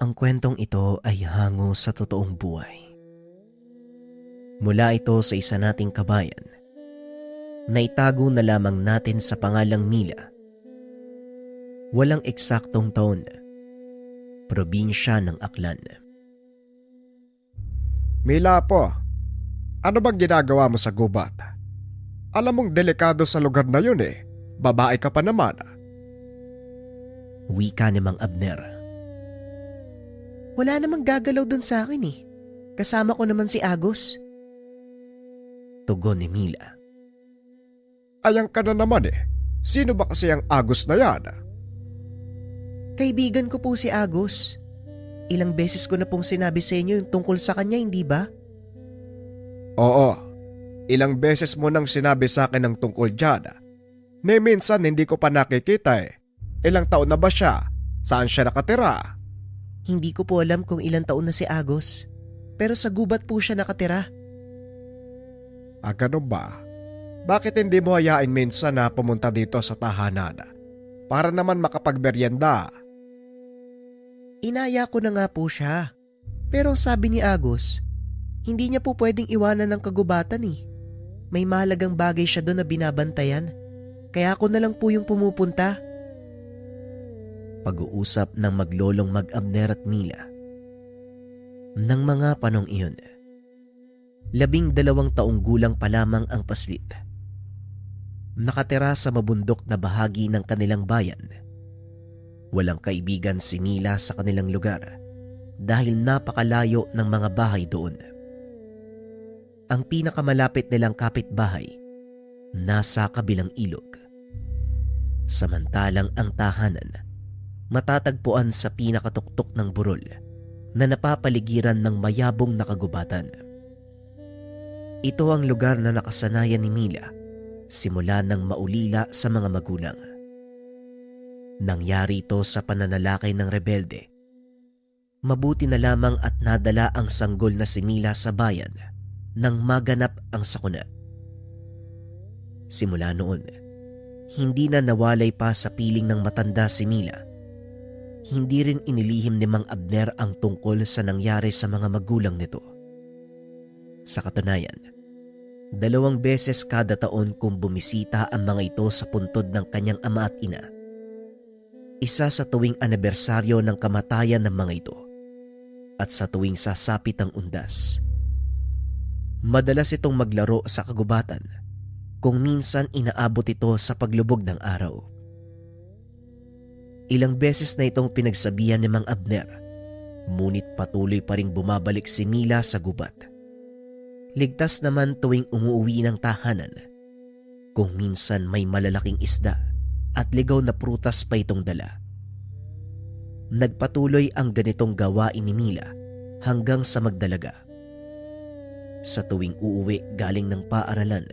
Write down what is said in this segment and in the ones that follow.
Ang kwentong ito ay hango sa totoong buhay. Mula ito sa isa nating kabayan na itago na lamang natin sa pangalang Mila. Walang eksaktong taon, probinsya ng Aklan. Mila po, ano bang ginagawa mo sa gubat? Alam mong delikado sa lugar na yun eh. Babae ka pa naman. Wika ni Mang Abner. Wala namang gagalaw dun sa akin eh. Kasama ko naman si Agos. Tugon ni Mila. Ayang ka na naman eh. Sino ba kasi ang Agos na yan? Kaibigan ko po si Agos. Ilang beses ko na pong sinabi sa inyo yung tungkol sa kanya, hindi ba? Oo, ilang beses mo nang sinabi sa akin ng tungkol dyan. Minsan hindi ko pa nakikita eh. Ilang taon na ba siya? Saan siya nakatira? Hindi ko po alam kung ilang taon na si Agos. Pero sa gubat po siya nakatira. Ganun ba? Bakit hindi mo hayain minsan na pumunta dito sa tahanan? Para naman makapagmeryenda. Inaya ko na nga po siya. Pero sabi ni Agos, hindi niya po pwedeng iwanan ng kagubatan eh. May mahalagang bagay siya doon na binabantayan. Kaya ako na lang po yung pumupunta. Pag-uusap ng maglolong Mag-Abner at Mila. Nang mga panong iyon, 12 taong gulang pa lamang ang paslit. Nakatira sa mabundok na bahagi ng kanilang bayan. Walang kaibigan si Mila sa kanilang lugar dahil napakalayo ng mga bahay doon. Ang pinakamalapit nilang kapitbahay nasa kabilang ilog. Samantalang ang tahanan matatagpuan sa pinakatuktok ng burol na napapaligiran ng mayabong na kagubatan. Ito ang lugar na nakasanayan ni Mila simula nang maulila sa mga magulang. Nangyari ito sa pananalakay ng rebelde. Mabuti na lamang at nadala ang sanggol na si Mila sa bayan nang maganap ang sakuna. Simula noon, hindi na nawalay pa sa piling ng matanda si Mila. Hindi rin inilihim ni Mang Abner ang tungkol sa nangyari sa mga magulang nito. Sa katunayan, 2 beses kada taon kung bumisita ang mga ito sa puntod ng kanyang ama at ina. Isa sa tuwing anibersaryo ng kamatayan ng mga ito at sa tuwing sasapit ang undas. Madalas itong maglaro sa kagubatan kung minsan inaabot ito sa paglubog ng araw. Ilang beses na itong pinagsabihan ni Mang Abner, ngunit patuloy pa ring bumabalik si Mila sa gubat. Ligtas naman tuwing umuwi ng tahanan, kung minsan may malalaking isda at ligaw na prutas pa itong dala. Nagpatuloy ang ganitong gawain ni Mila hanggang sa magdalaga. Sa tuwing uuwi galing ng paaralan,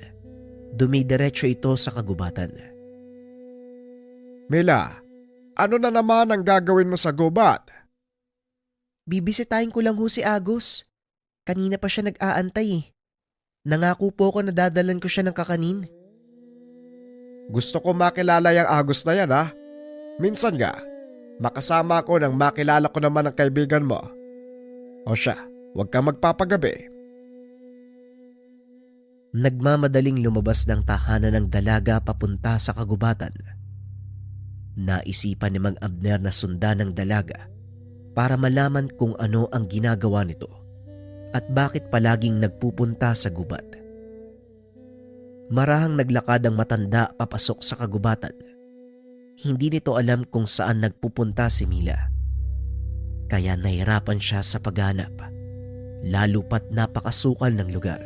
dumidiretso ito sa kagubatan. Mila, ano na naman ang gagawin mo sa gubat? Bibisitahin ko lang ho si Agos. Kanina pa siya nag-aantay eh. Nangako po ako na dadalan ko siya ng kakanin. Gusto ko makilala yung Agos na yan ha. Minsan nga, makasama ko nang makilala ko naman ang kaibigan mo. O siya, huwag kang magpapagabi. Nagmamadaling lumabas ng tahanan ng dalaga papunta sa kagubatan. Naisipan ni Mang Abner na sundan ng dalaga para malaman kung ano ang ginagawa nito at bakit palaging nagpupunta sa gubat. Marahang naglakad ang matanda papasok sa kagubatan. Hindi nito alam kung saan nagpupunta si Mila. Kaya nahirapan siya sa paghanap, lalo pat napakasukal ng lugar.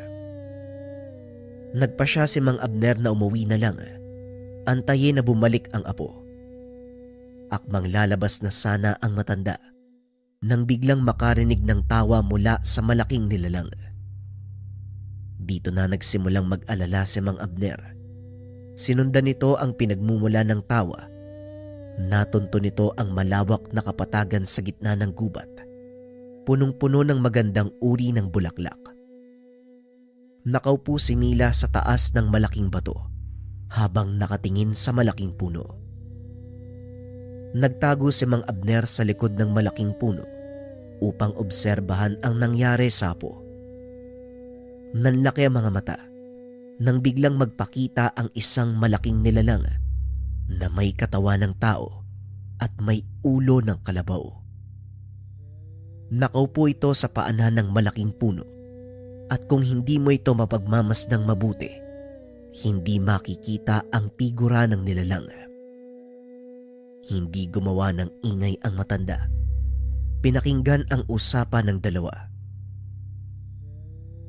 Nagpa siya si Mang Abner na umuwi na lang, antayin na bumalik ang apo. Akmang lalabas na sana ang matanda nang biglang makarinig ng tawa mula sa malaking nilalang. Dito na nagsimulang mag-alala si Mang Abner. Sinundan nito ang pinagmumula ng tawa. Natunto nito ang malawak na kapatagan sa gitna ng gubat. Punong-puno ng magandang uri ng bulaklak. Nakaupo si Mila sa taas ng malaking bato habang nakatingin sa malaking puno. Nagtago si Mang Abner sa likod ng malaking puno upang obserbahan ang nangyari sa apo. Nanlaki ang mga mata nang biglang magpakita ang isang malaking nilalang na may katawan ng tao at may ulo ng kalabaw. Nakaupo ito sa paanan ng malaking puno at kung hindi mo ito mapagmamasdang mabuti, hindi makikita ang figura ng nilalang. Hindi gumawa ng ingay ang matanda. Pinakinggan ang usapan ng dalawa.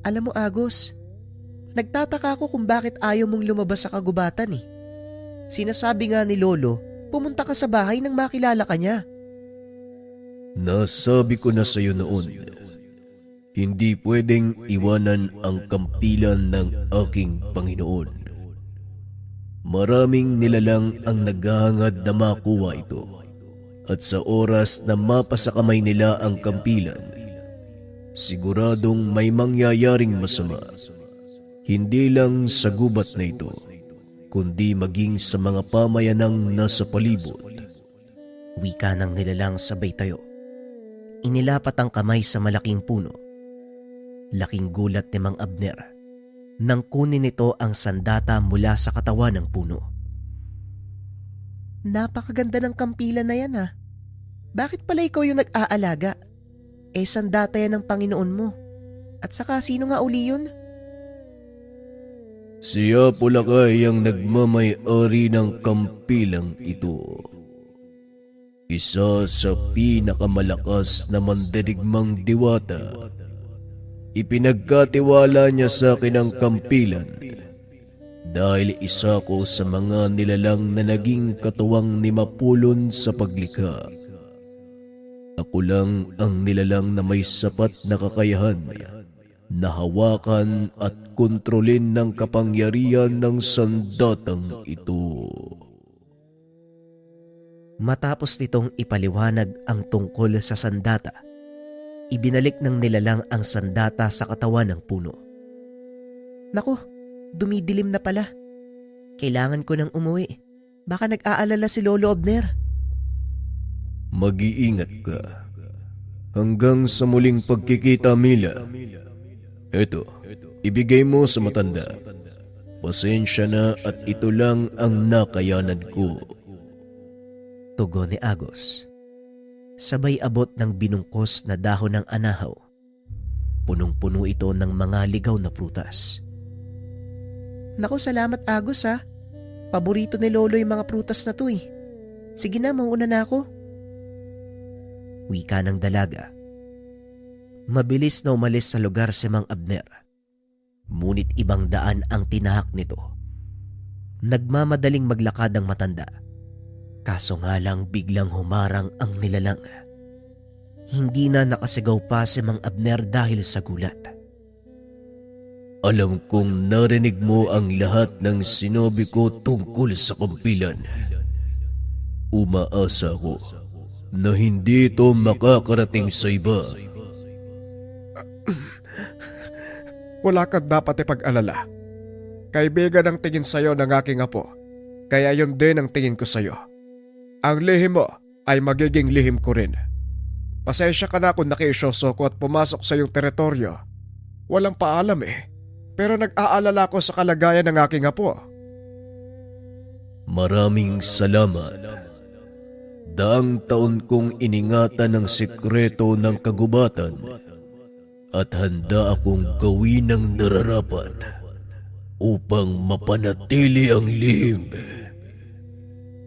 Alam mo, Agos, nagtataka ako kung bakit ayaw mong lumabas sa kagubatan eh. Sinasabi nga ni Lolo, pumunta ka sa bahay nang makilala ka niya. Nasabi ko na sa iyo noon, hindi pwedeng iwanan ang kampilan ng aking Panginoon. Maraming nilalang ang naghahangad na makuha ito at sa oras na mapasakamay nila ang kampilan, siguradong may mangyayaring masama. Hindi lang sa gubat na ito, kundi maging sa mga pamayanang nasa palibot. Wika ng nilalang sabay tayo. Inilapat ang kamay sa malaking puno. Laking gulat ni Mang Abner nang kunin nito ang sandata mula sa katawan ng puno. Napakaganda ng kampilan na yan ha. Bakit pala ikaw yung nag-aalaga? Sandata yan ng Panginoon mo. At saka sino nga uli yun? Siya Pulakay ang nagmamay-ari ng kampilang ito. Isa sa pinakamalakas na mandirigmang diwata. Ipinagkatiwala niya sa akin ang kampilan dahil isa ko sa mga nilalang na naging katuwang ni Mapulon sa paglikha. Ako lang ang nilalang na may sapat na kakayahan na hawakan at kontrolin ng kapangyarihan ng sandatang ito. Matapos nitong ipaliwanag ang tungkol sa sandata, ibinalik ng nilalang ang sandata sa katawan ng puno. Naku, dumidilim na pala. Kailangan ko nang umuwi. Baka nag-aalala si Lolo Abner. Mag-iingat ka. Hanggang sa muling pagkikita, Mila. Eto, ibigay mo sa matanda. Pasensya na at ito lang ang nakayanan ko. Tugon ni Agos. Sabay abot ng binungkos na dahon ng anahaw. Punong-puno ito ng mga ligaw na prutas. Naku, salamat Agos ha. Paborito ni Lolo yung mga prutas na to eh. Sige na, mauuna na ako. Wika ng dalaga. Mabilis na umalis sa lugar si Mang Abner. Ngunit ibang daan ang tinahak nito. Nagmamadaling maglakad ang matanda. Kaso nga lang biglang humarang ang nilalang. Hindi na nakasigaw pa si Mang Abner dahil sa gulat. Alam kong narinig mo ang lahat ng sinabi ko tungkol sa kampilan. Umaasa ko na hindi ito makakarating sa iba. Wala kang dapat ipag-alala. Kaibigan ang tingin sa'yo ng aking apo, kaya yun din ang tingin ko sa'yo. Ang lihim mo ay magiging lihim ko rin. Pasensya ka na kung nakiisyoso ko at pumasok sa iyong teritoryo. Walang paalam eh, pero nag-aalala ko sa kalagayan ng aking apo. Maraming salamat. Daang taon kong iningatan ang sikreto ng kagubatan at handa akong gawin ang nararapat upang mapanatili ang lihim.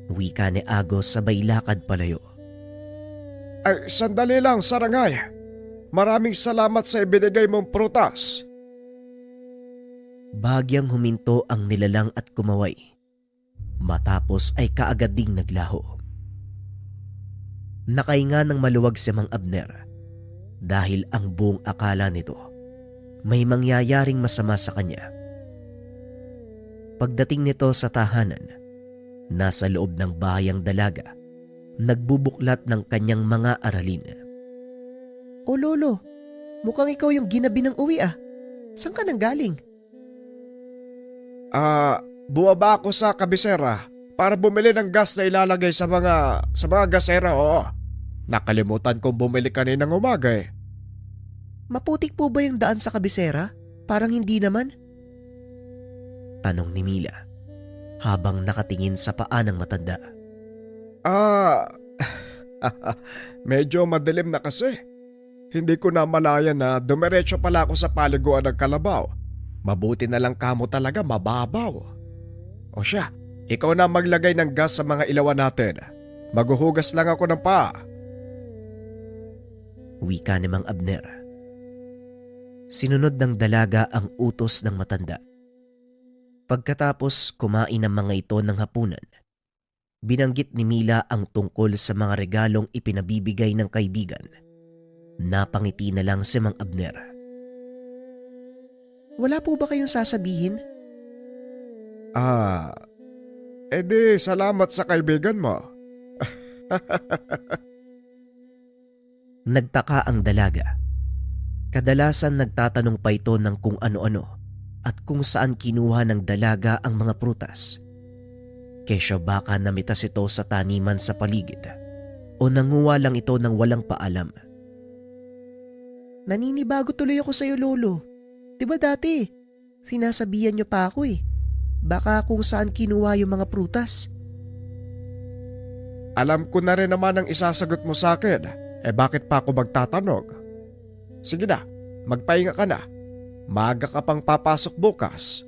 Wika ni Agos sabay lakad palayo. Ay, sandali lang, Sarangay. Maraming salamat sa ibinigay mong prutas. Bagyang huminto ang nilalang at kumaway. Matapos ay kaagad ding naglaho. Nakahinga ng maluwag si Mang Abner dahil ang buong akala nito may mangyayaring masama sa kanya. Pagdating nito sa tahanan, nasa loob ng bahay ang dalaga, nagbubuklat ng kanyang mga aralin. O Lolo, mukhang ikaw yung ginabi ng uwi ah. Saan ka nang galing? Buwaba ako sa kabisera para bumili ng gas na ilalagay sa mga gasera, oo. Nakalimutan kong bumili kaninang umaga eh. Maputik po ba yung daan sa kabisera? Parang hindi naman. Tanong ni Mila habang nakatingin sa paa ng matanda. Medyo madilim na kasi. Hindi ko na malaya na dumiretso pala ako sa paliguan ng kalabaw. Mabuti na lang kamo talaga mababaw. O siya, ikaw na maglagay ng gas sa mga ilawan natin. Maghuhugas lang ako ng paa. Wika ni Mang Abner. Sinunod ng dalaga ang utos ng matanda. Pagkatapos kumain ng mga ito ng hapunan, binanggit ni Mila ang tungkol sa mga regalong ipinabibigay ng kaibigan. Napangiti na lang si Mang Abner. Wala po ba kayong sasabihin? Edi salamat sa kaibigan mo. Nagtaka ang dalaga. Kadalasan nagtatanong pa ito ng kung ano-ano at kung saan kinuha ng dalaga ang mga prutas. Kesyo baka namitas ito sa taniman sa paligid o nanguha lang ito ng walang paalam. Naninibago tuloy ako sa iyo, Lolo. Diba dati, sinasabihan niyo pa ako eh. Baka kung saan kinuha yung mga prutas. Alam ko na rin naman ang isasagot mo sa akin. Bakit pa ako magtatanong? Sige na, magpahinga ka na. Maaga ka pang papasok bukas.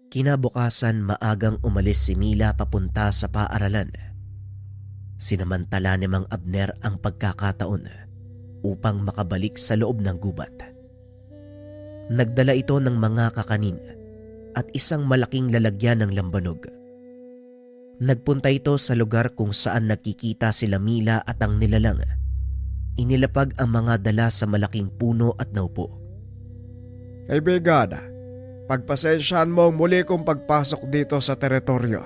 Kinabukasan maagang umalis si Mila papunta sa paaralan. Sinamantala ni Mang Abner ang pagkakataon upang makabalik sa loob ng gubat. Nagdala ito ng mga kakanin at isang malaking lalagyan ng lambanog. Nagpunta ito sa lugar kung saan nakikita sila Mila at ang nilalang. Inilapag ang mga dala sa malaking puno at naupo. Kaibigan, pagpasensyahan mo ang muli kong pagpasok dito sa teritoryo.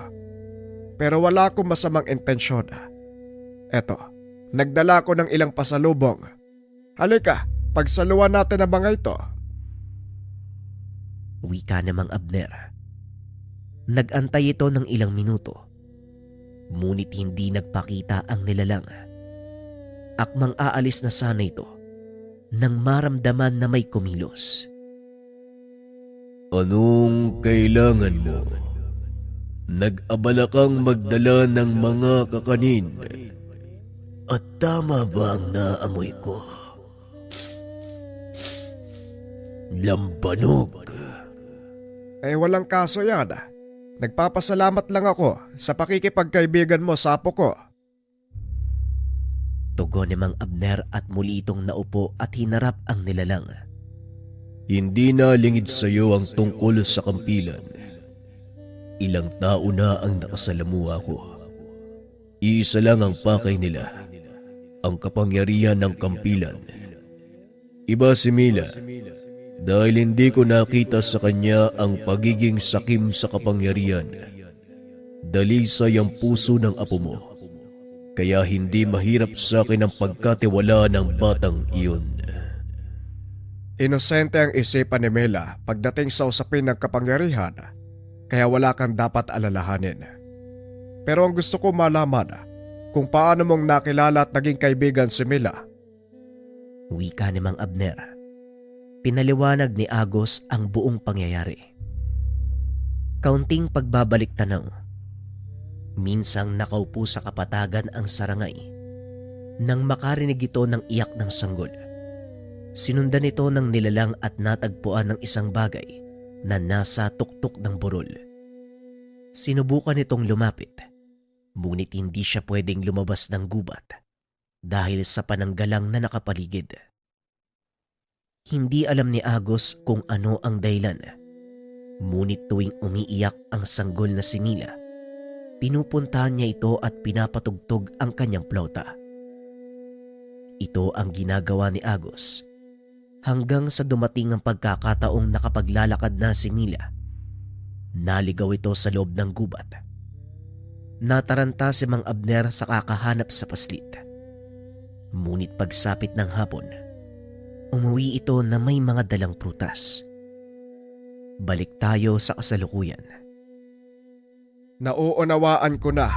Pero wala akong masamang intensyon. Eto, nagdala ko ng ilang pasalubong. Halika, pagsaluhan natin ang mga ito. Wika ni Mang Abner. Nag-antay ito ng ilang minuto. Ngunit hindi nagpakita ang nilalang. Akmang aalis na sana ito nang maramdaman na may kumilos. Anong kailangan mo? Nag-abala kang magdala ng mga kakanin. At tama ba ang naamoy ko? Lambanog. Walang kaso yan. Nagpapasalamat lang ako sa pakikipagkaibigan mo sa apo ko. Tugon ni Mang Abner at muli itong naupo at hinarap ang nilalang. Hindi na lingid sa iyo ang tungkol sa kampilan. Ilang tao na ang nakasalamuha ko. Iisa lang ang pakay nila, ang kapangyarihan ng kampilan. Iba si Mila, dahil hindi ko nakita sa kanya ang pagiging sakim sa kapangyarihan. Dalisay ang puso ng apo mo, kaya hindi mahirap sa akin ang pagkatiwala ng batang iyon. Inosente ang isipan ni Mila pagdating sa usapin ng kapangyarihan, kaya wala kang dapat alalahanin. Pero ang gusto ko malaman, kung paano mong nakilala at naging kaibigan si Mila. Wika ni Mang Abner. Pinaliwanag ni Agos ang buong pangyayari. Kaunting pagbabalik tanaw. Minsang nakaupo sa kapatagan ang sarangay. Nang makarinig ito ng iyak ng sanggol, sinundan ito ng nilalang at natagpuan ng isang bagay na nasa tuktok ng burol. Sinubukan itong lumapit, ngunit hindi siya pwedeng lumabas ng gubat dahil sa pananggalang na nakapaligid. Hindi alam ni Agos kung ano ang dahilan, ngunit tuwing umiiyak ang sanggol na si Mila, pinupuntahan niya ito at pinapatugtog ang kanyang plauta. Ito ang ginagawa ni Agos hanggang sa dumating ang pagkakataong nakapaglalakad na si Mila. Naligaw ito sa loob ng gubat. Nataranta si Mang Abner sa kakahanap sa paslit. Ngunit pagsapit ng hapon, umuwi ito na may mga dalang prutas. Balik tayo sa kasalukuyan. Nauunawaan ko na.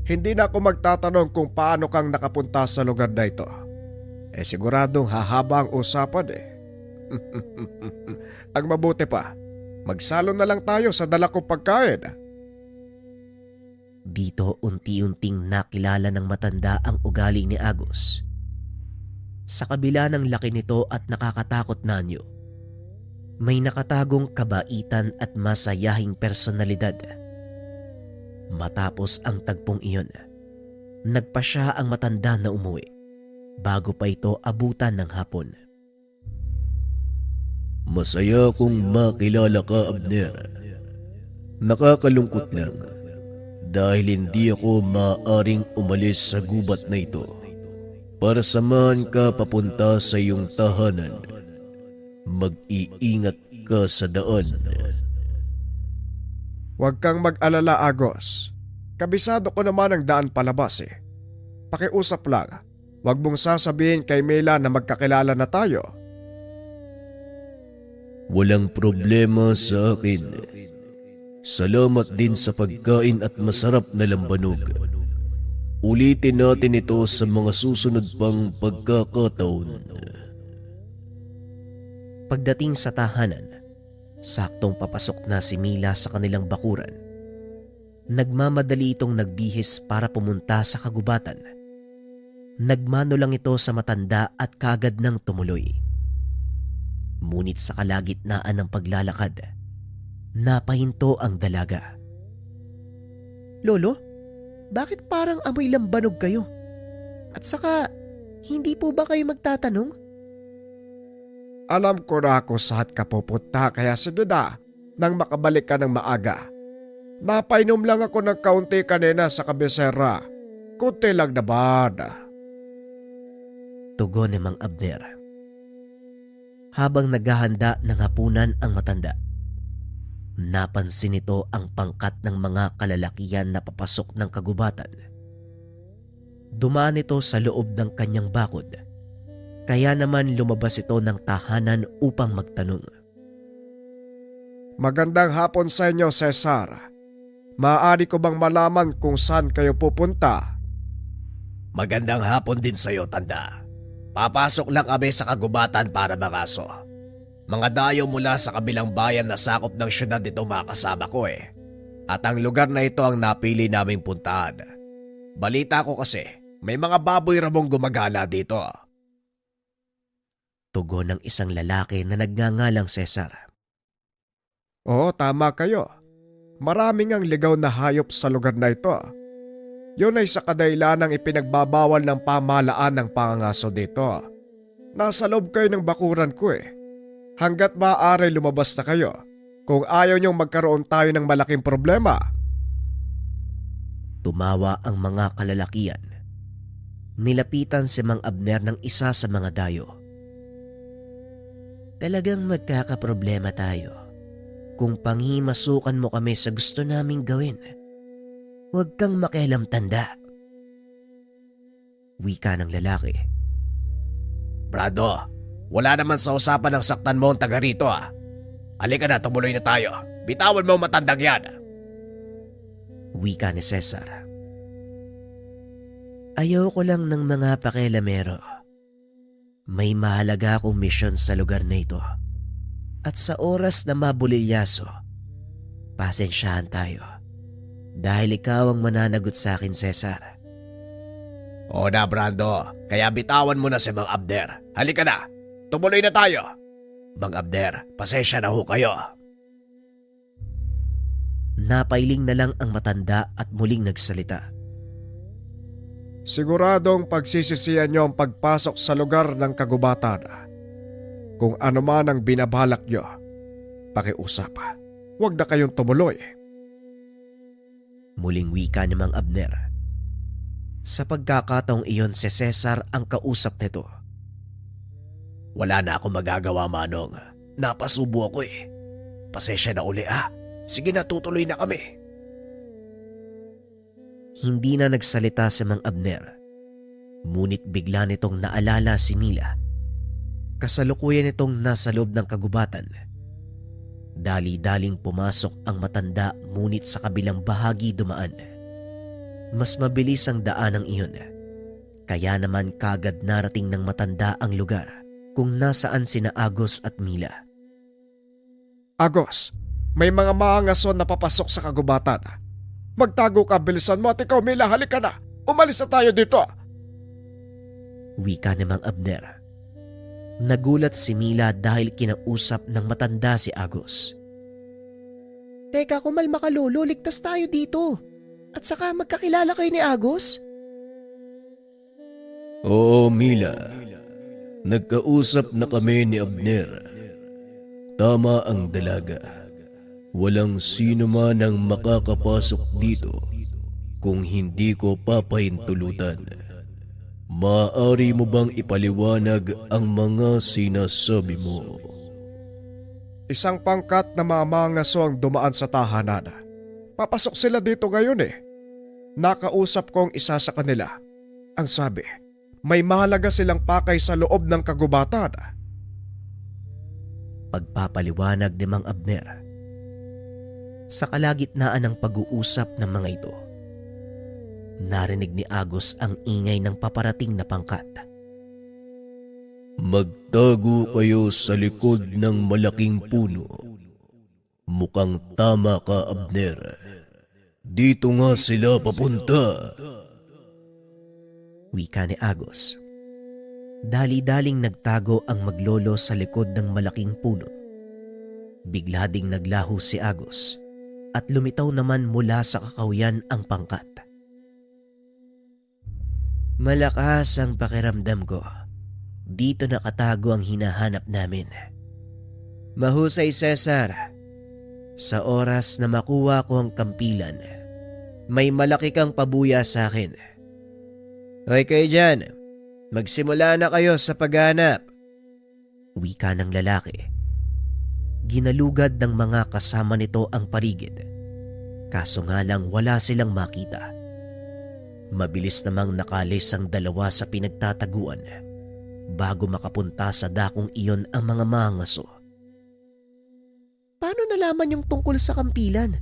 Hindi na ako magtatanong kung paano kang nakapunta sa lugar na ito. Siguradong hahaba ang usapan eh. Ang mabuti pa, magsalo na lang tayo sa dala kong pagkain. Dito unti-unting nakilala ng matanda ang ugali ni Agos. Sa kabila ng laki nito at nakakatakot na anyo, may nakatagong kabaitan at masayahing personalidad. Matapos ang tagpong iyon, nagpa siya ang matanda na umuwi bago pa ito abutan ng hapon. Masaya kong makilala ka, Abner. Nakakalungkot lang dahil hindi ako maaaring umalis sa gubat na ito para samahan ka papunta sa iyong tahanan. Mag-iingat ka sa daan. Huwag kang mag-alala, Agos. Kabisado ko naman ang daan palabas eh. Pakiusap lang, huwag mong sasabihin kay Mela na magkakilala na tayo. Walang problema sa akin. Salamat din sa pagkain at masarap na lambanog. Ulitin natin ito sa mga susunod pang pagkakataon. Pagdating sa tahanan, saktong papasok na si Mila sa kanilang bakuran. Nagmamadali itong nagbihis para pumunta sa kagubatan. Nagmano lang ito sa matanda at kagad nang tumuloy. Ngunit sa kalagitnaan ng paglalakad, napahinto ang dalaga. Lolo, bakit parang amoy lambanog kayo? At saka, hindi po ba kayo magtatanong? Alam ko na kung saan ka pupunta kaya sige na nang makabalik ka ng maaga. Napainom lang ako ng kaunti kanina sa kabisera. Kunti lang naman. Tugon ni Mang Abner. Habang naghahanda ng hapunan ang matanda, napansin nito ang pangkat ng mga kalalakihan na papasok ng kagubatan. Dumaan ito sa loob ng kanyang bakod, kaya naman lumabas ito ng tahanan upang magtanong. Magandang hapon sa inyo, Cesar. Maaari ko bang malaman kung saan kayo pupunta? Magandang hapon din sa'yo, tanda. Papasok lang kami sa kagubatan para mangaso. Mga dayo mula sa kabilang bayan na sakop ng syudad dito makasama ko eh. At ang lugar na ito ang napili naming puntahan. Balita ko kasi, may mga baboy ramong gumagala dito. Tugon ng isang lalaki na nagngangalang Cesar. Oo, tama kayo. Maraming ang ligaw na hayop sa lugar na ito. Yun ay sa kadailanang ipinagbabawal ng pamahalaan ng pangangaso dito. Nasa loob kayo ng bakuran ko eh. Hanggat maaari lumabas na kayo kung ayaw niyong magkaroon tayo ng malaking problema. Tumawa ang mga kalalakian. Nilapitan si Mang Abner ng isa sa mga dayo. Talagang magkakaproblema tayo kung panghimasukan mo kami sa gusto naming gawin. Huwag kang makialam, tanda. Wika ng lalaki. Brado, wala naman sa usapan ng saktan mo ang taga rito ah. Halika na, tumuloy na tayo. Bitawan mo ang matandang yan. Wika ni Cesar. Ayaw ko lang ng mga pakialamero. May mahalaga akong misyon sa lugar na ito. At sa oras na mabulilyaso, pasensyahan tayo. Dahil ikaw ang mananagot sa akin, Cesar. O na, Brando. Kaya bitawan mo na si Mang Abner. Halika na. Tumuloy na tayo. Mang Abner, pasensya na ho kayo. Napailing na lang ang matanda at muling nagsalita. Siguradong pagsisisihan niyo ang pagpasok sa lugar ng kagubatan. Kung ano man ang binabalak niyo, pakiusap. Huwag na kayong tumuloy. Muling wika ni Mang Abner. Sa pagkakataong iyon si Cesar ang kausap nito. Wala na akong magagawa, Manong. Napasubo ako eh. Pasensya na uli ah. Sige na, tutuloy na kami. Hindi na nagsalita si Mang Abner. Ngunit bigla nitong naalala si Mila. Kasalukuyan nitong nasa loob ng kagubatan. Dali-daling pumasok ang matanda ngunit sa kabilang bahagi dumaan. Mas mabilis ang daanang iyon. Kaya naman kagad narating ng matanda ang lugar kung nasaan sina Agos at Mila. Agos, may mga maangason na papasok sa kagubatan. Magtago ka, bilisan mo at ikaw Mila, halika na. Umalis na tayo dito. Wika ni Mang Abner. Nagulat si Mila dahil kinausap ng matanda si Agos. Teka, kumalma ka lolo, ligtas tayo dito. At saka magkakilala kayo ni Agos? Oo, Mila. Nagkausap na kami ni Abner. Tama ang dalaga. Walang sino man ang makakapasok dito kung hindi ko papahintulutan. Maaari mo bang ipaliwanag ang mga sinasabi mo? Isang pangkat na mamangaso ang dumaan sa tahanan. Papasok sila dito ngayon eh. Nakausap ko ang isa sa kanila. Ang sabi, may mahalaga silang pakay sa loob ng kagubatan. Pagpapaliwanag ni Mang Abner. Sa kalagitnaan ng pag-uusap ng mga ito, narinig ni Agos ang ingay ng paparating na pangkat. Magtago kayo sa likod ng malaking puno. Mukhang tama ka, Abner. Dito nga sila papunta. Wika ni Agos. Dali-daling nagtago ang maglolo sa likod ng malaking puno. Bigla ding naglaho si Agos at lumitaw naman mula sa kakawian ang pangkat. Malakas ang pakiramdam ko. Dito nakatago ang hinahanap namin. Mahusay, Cesar. Sa oras na makuha ko ang kampilan, may malaki kang pabuya sa akin. Hoy kayo dyan, magsimula na kayo sa paghanap. Wika ng lalaki. Ginalugad ng mga kasama nito ang paligid. Kaso nga lang wala silang makita. Mabilis namang nakalis ang dalawa sa pinagtataguan bago makapunta sa dakong iyon ang mga mangaso. Paano nalaman yung tungkol sa kampilan?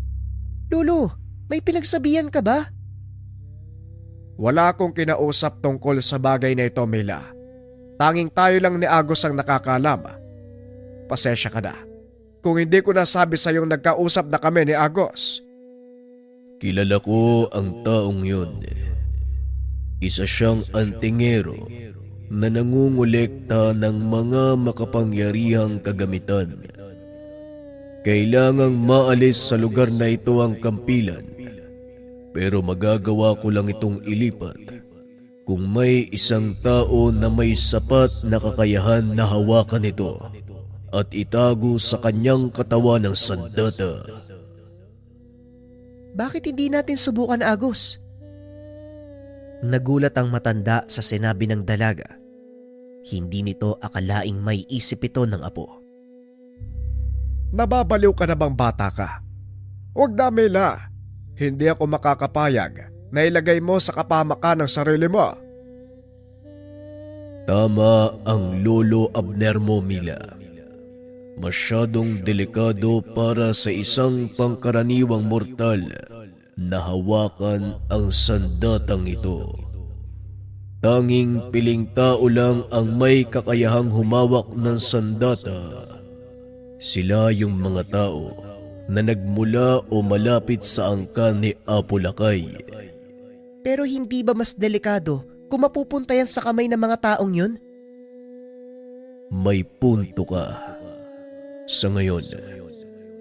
Lolo, may pinagsabihan ka ba? Wala akong kinausap tungkol sa bagay na ito, Mila. Tanging tayo lang ni Agos ang nakakalam. Pasensya ka na kung hindi ko nasabi sa iyong nagkausap na kami ni Agos. Kilala ko ang taong yun. Isa siyang antingero na nangungulekta ng mga makapangyarihang kagamitan. Kailangang maalis sa lugar na ito ang kampilan, pero magagawa ko lang itong ilipat kung may isang tao na may sapat na kakayahan na hawakan ito at itago sa kanyang katawan ng sandata. Bakit hindi natin subukan, Agos? Nagulat ang matanda sa sinabi ng dalaga. Hindi nito akalaing may isip ito ng apo. Nababaliw ka na bang bata ka? Huwag na, Mila. Hindi ako makakapayag na ilagay mo sa kapamakan ng sarili mo. Tama ang lolo Abner mo, Mila. Masyadong delikado para sa isang pangkaraniwang mortal na hawakan ang sandatang ito. Tanging piling tao lang ang may kakayahang humawak ng sandata. Sila yung mga tao na nagmula o malapit sa angkan ni Apo Lakay. Pero hindi ba mas delikado kung mapupunta yan sa kamay ng mga taong yun? May punto ka. Sa ngayon,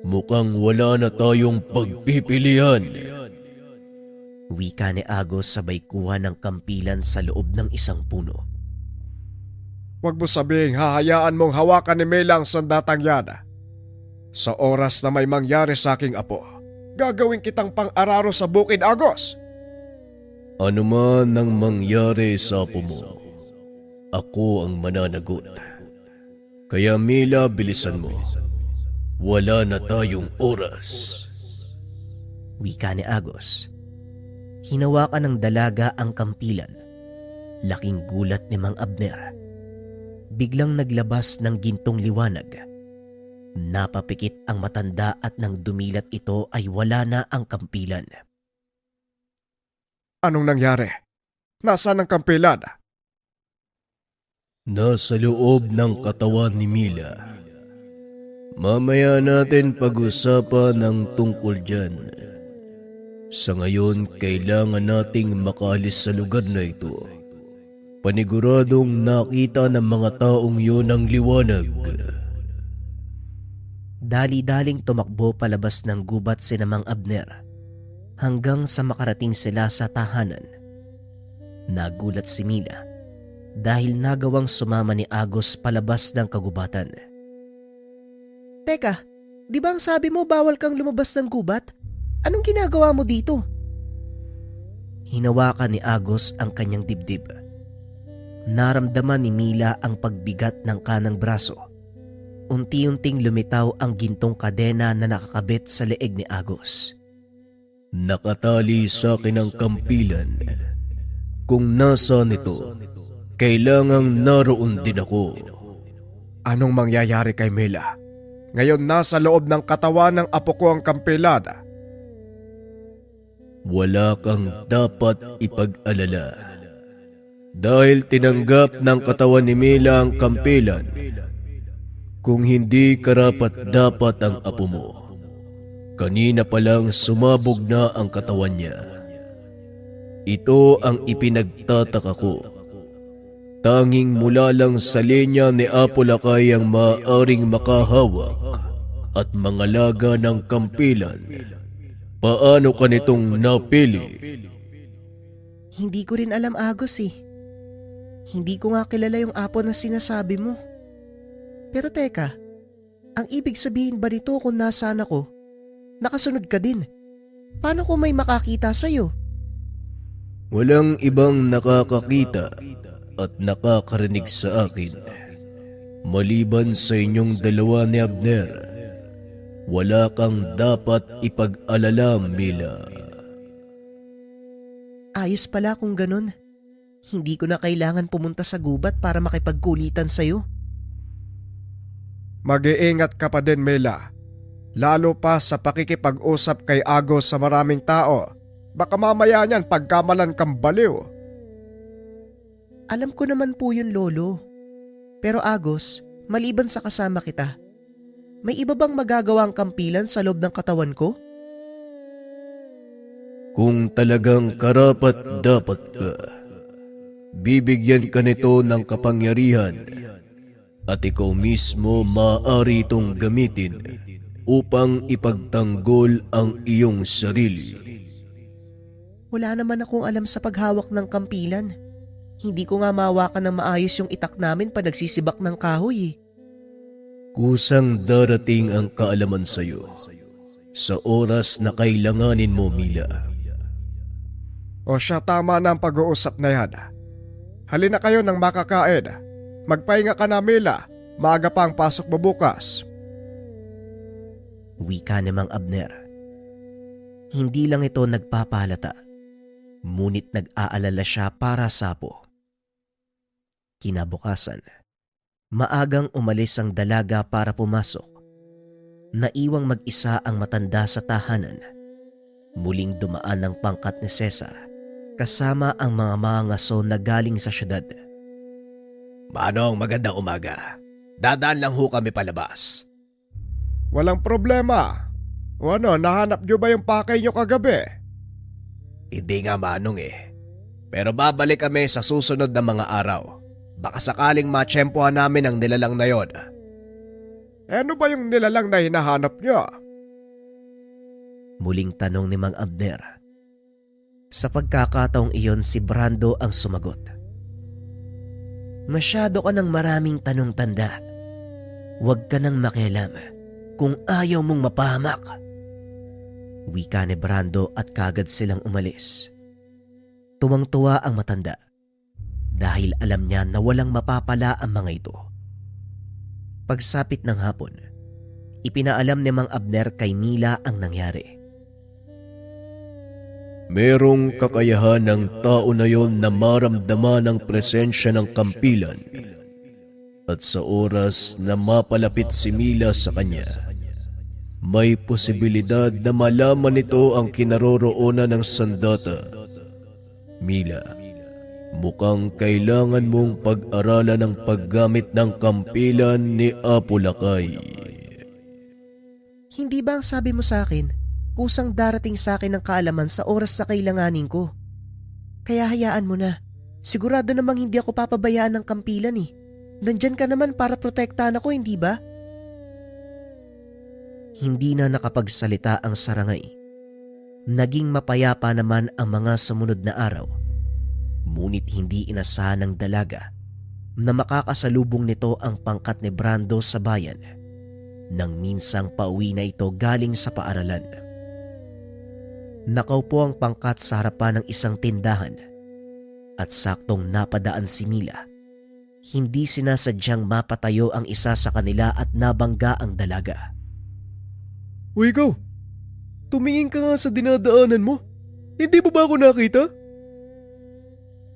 mukhang wala na tayong pagpipilian. Wika ni Agos sabay kuha ng kampilan sa loob ng isang puno. Huwag mo sabihing hahayaan mong hawakan ni Mila ang sandatang yan. Sa oras na may mangyari sa aking apo, gagawin kitang pang-araro sa bukid, Agos. Ano man ang mangyari sa apo mo, ako ang mananagot. Kaya Mila, bilisan mo. Wala na tayong oras. Wika ni Agos. Hinawakan ng dalaga ang kampilan. Laking gulat ni Mang Abner. Biglang naglabas ng gintong liwanag. Napapikit ang matanda at nang dumilat ito ay wala na ang kampilan. Anong nangyari? Nasaan ang kampilan? Nasa loob ng katawan ni Mila. Mamaya natin pag-usapan ng tungkol dyan. Sa ngayon, kailangan nating makaalis sa lugar na ito. Paniguradong nakita ng mga taong yun ang liwanag. Dali-daling tumakbo palabas ng gubat si Mang Abner hanggang sa makarating sila sa tahanan. Nagulat si Mila dahil nagawang sumama ni Agos palabas ng kagubatan. Teka, di ba ang sabi mo bawal kang lumabas ng gubat? Anong ginagawa mo dito? Hinawakan ni Agos ang kanyang dibdib. Naramdaman ni Mila ang pagbigat ng kanang braso. Unti-unting lumitaw ang gintong kadena na nakakabit sa leeg ni Agos. Nakatali sa akin ang kampilan. Kung nasa nito, kailangang naroon din ako. Anong mangyayari kay Mila? Ngayon nasa loob ng katawan ng apo ko ang kampilan. Wala kang dapat ipag-alala. Dahil tinanggap ng katawan ni Mila ang kampilan, kung hindi karapat-dapat ang apo mo, kanina pa lang sumabog na ang katawan niya. Ito ang ipinagtataka ko. Tanging mula lang sa linya ni Apo Lakay ang maaaring makahawak at mangalaga ng kampilan. Paano ka nitong napili? Hindi ko rin alam, Agos eh. Hindi ko nga kilala yung apo na sinasabi mo. Pero teka, ang ibig sabihin ba nito kung nasaan ako, nakasunod ka din? Paano kung may makakita sa'yo? Walang ibang nakakakita at nakakarinig sa akin. Maliban sa inyong dalawa ni Abner, wala kang dapat ipag-alala, Mila. Ayos pala kung ganun. Hindi ko na kailangan pumunta sa gubat para makipagkulitan sa'yo. Mag-iingat ka pa din, Mila. Lalo pa sa pakikipag-usap kay Agos sa maraming tao. Baka mamaya niyan pagkamalan kang baliw. Alam ko naman po yun, Lolo. Pero Agos, maliban sa kasama kita, may iba bang magagawa ang kampilan sa loob ng katawan ko? Kung talagang karapat-dapat ka, bibigyan ka nito ng kapangyarihan at ikaw mismo maaari itong gamitin upang ipagtanggol ang iyong sarili. Wala naman akong alam sa paghawak ng kampilan. Hindi ko nga mahawakan ng maayos yung itak namin pa nagsisibak ng kahoy eh. Kusang darating ang kaalaman sa iyo sa oras na kailanganin mo, Mila. O siya, tama na ang pag-uusap na yan. Halina kayo ng makakain. Magpahinga ka na, Mila. Maaga pa ang pasok mo bukas. Wika ni Mang Abner. Hindi lang ito nagpapahalata, ngunit nag-aalala siya para sa apo. Kinabukasan, maagang umalis ang dalaga para pumasok. Naiwang mag-isa ang matanda sa tahanan. Muling dumaan ang pangkat ni Cesar kasama ang mga mangaso na galing sa syudad. Manong, magandang umaga. Dadaan lang ho kami palabas. Walang problema. O ano, nahanap nyo ba yung pakay nyo kagabi? Hindi nga, Manong eh. Pero babalik kami sa susunod na mga araw. Baka sakaling matsyempohan namin ang nilalang na yon. Ano ba yung nilalang na hinahanap nyo? Muling tanong ni Mang Abner. Sa pagkakataong iyon, si Brando ang sumagot. Masyado ka ng maraming tanong, tanda. Huwag ka nang makialam kung ayaw mong mapahamak. Wika ni Brando at kagad silang umalis. Tuwang-tuwa ang matanda dahil alam niya na walang mapapala ang mga ito. Pagsapit ng hapon, ipinaalam ni Mang Abner kay Mila ang nangyari. Merong kakayahan ng tao na yon na maramdaman ang presensya ng kampilan. At sa oras na mapalapit si Mila sa kanya, may posibilidad na malaman nito ang kinaroroonan ng sandata Mila, mukhang kailangan mong pag-aralan ang paggamit ng kampilan ni Apo Lakay. Hindi ba ang sabi mo sa akin, kusang darating sa akin ng kaalaman sa oras na kailanganin ko? Kaya hayaan mo na. Sigurado namang hindi ako papabayaan ng kampilan eh. Nandyan ka naman para protektahan ako, hindi ba? Hindi na nakapagsalita ang sarangay. Naging mapayapa naman ang mga sumunod na araw. Ngunit hindi inasahan ng dalaga na makakasalubong nito ang pangkat ni Brando sa bayan nang minsang pauwi na ito galing sa paaralan. Nakaupo ang pangkat sa harapan ng isang tindahan at saktong napadaan si Mila. Hindi sinasadyang mapatayo ang isa sa kanila at nabangga ang dalaga. Uy, ikaw! Tumingin ka nga sa dinadaanan mo. Hindi mo ba ako nakita?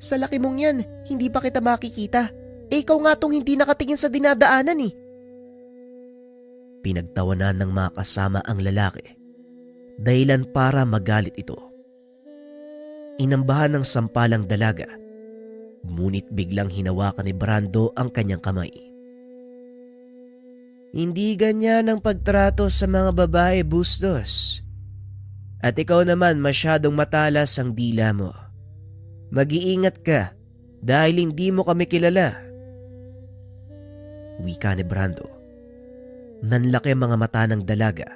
Sa laki mong yan, hindi pa kita makikita. Ikaw nga tong hindi nakatingin sa dinadaanan eh. Pinagtawanan ng mga kasama ang lalaki. Dahilan para magalit ito. Inambahan ng sampalang dalaga. Ngunit biglang hinawakan ni Brando ang kanyang kamay. Hindi ganyan ang pagtrato sa mga babae, Bustos. At ikaw naman masyadong matalas ang dila mo. Mag-iingat ka dahil hindi mo kami kilala. Wika ni Brando. Nanlaki ang mga mata ng dalaga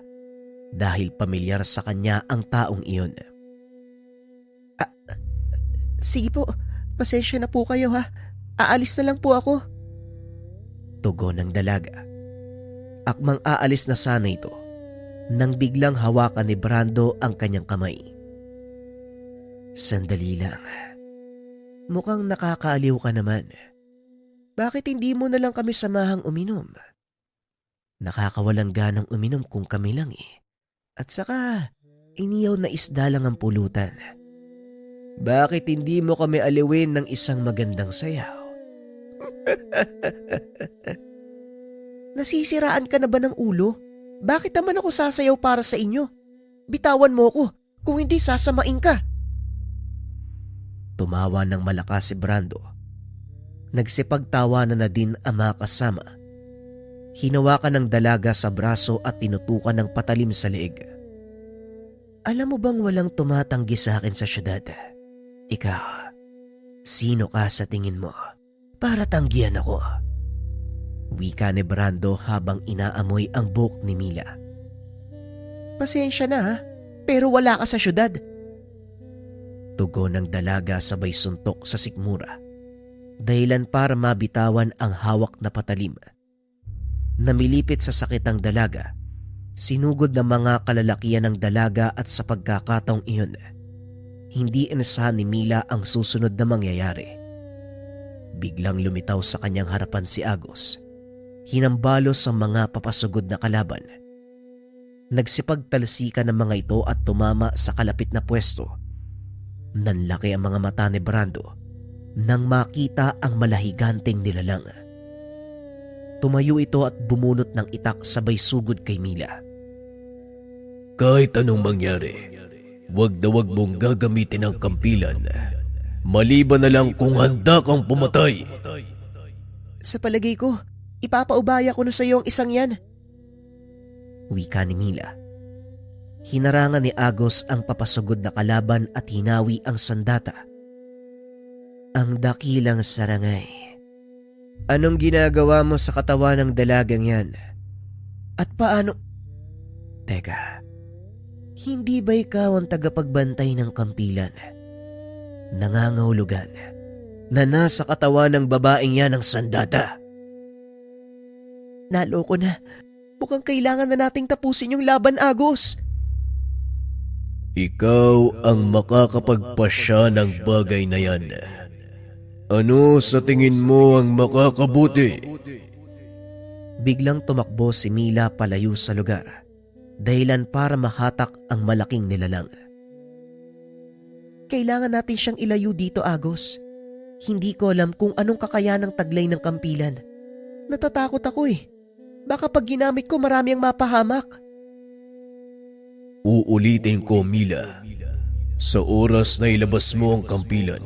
dahil pamilyar sa kanya ang taong iyon. Sige po, pasensya na po kayo ha. Aalis na lang po ako. Tugon ng dalaga. Akmang aalis na sana ito nang biglang hawakan ni Brando ang kanyang kamay. Sandali lang. Mukhang nakakaaliw ka naman. Bakit hindi mo na lang kami samahang uminom? Nakakawalang ganang uminom kung kami lang eh. At saka, iniyaw na isda lang ang pulutan. Bakit hindi mo kami aliwin ng isang magandang sayaw? Nasisiraan ka na ba ng ulo? Bakit naman ako sasayaw para sa inyo? Bitawan mo ko, kung hindi sasamain ka. Tumawa ng malakas si Brando. Nagsipagtawanan na din ang mga kasama. Hinawakan ng dalaga sa braso at tinutukan ng patalim sa leeg. Alam mo bang walang tumatanggi sa akin sa syudad? Ikaw, sino ka sa tingin mo para tanggihan ako? Wika ni Brando habang inaamoy ang buhok ni Mila. Pasensya na ha, pero wala ka sa syudad. Tugon ng dalaga sabay suntok sa sikmura. Dahilan para mabitawan ang hawak na patalim. Namilipit sa sakit ang dalaga. Sinugod ng mga kalalakian ng dalaga at sa pagkakataong iyon, hindi inasahan ni Mila ang susunod na mangyayari. Biglang lumitaw sa kanyang harapan si Agos. Hinambalos ang mga papasugod na kalaban. Nagsipagtalsikan ng mga ito at tumama sa kalapit na pwesto. Nanlaki ang mga mata ni Brando nang makita ang malahiganteng nilalang. Tumayo ito at bumunot ng itak sabay sugod kay Mila. Kahit anong mangyari, wag na wag mong gagamitin ang kampilan. Maliban na lang kung handa kang pumatay. Sa palagay ko, ipapaubaya ko na sa iyo ang isang yan. Wika ni Mila. Hinarangan ni Agos ang papasugod na kalaban at hinawi ang sandata. Ang dakilang sarangay. Anong ginagawa mo sa katawan ng dalagang yan? At paano? Teka, hindi ba ikaw ang tagapagbantay ng kampilan? Nangangahulugan na nasa katawan ng babaeng yan ang sandata. Naloko na. Mukhang kailangan na nating tapusin yung laban, Agos. Ikaw ang makakapagpasya ng bagay na yan. Ano sa tingin mo ang makakabuti? Biglang tumakbo si Mila palayo sa lugar, dahilan para mahatak ang malaking nilalang. Kailangan natin siyang ilayo dito, Agos. Hindi ko alam kung anong kakayanang taglay ng kampilan. Natatakot ako eh. Baka pag ginamit ko marami ang mapahamak. Uulitin ko, Mila. Sa oras na ilabas mo ang kampilan,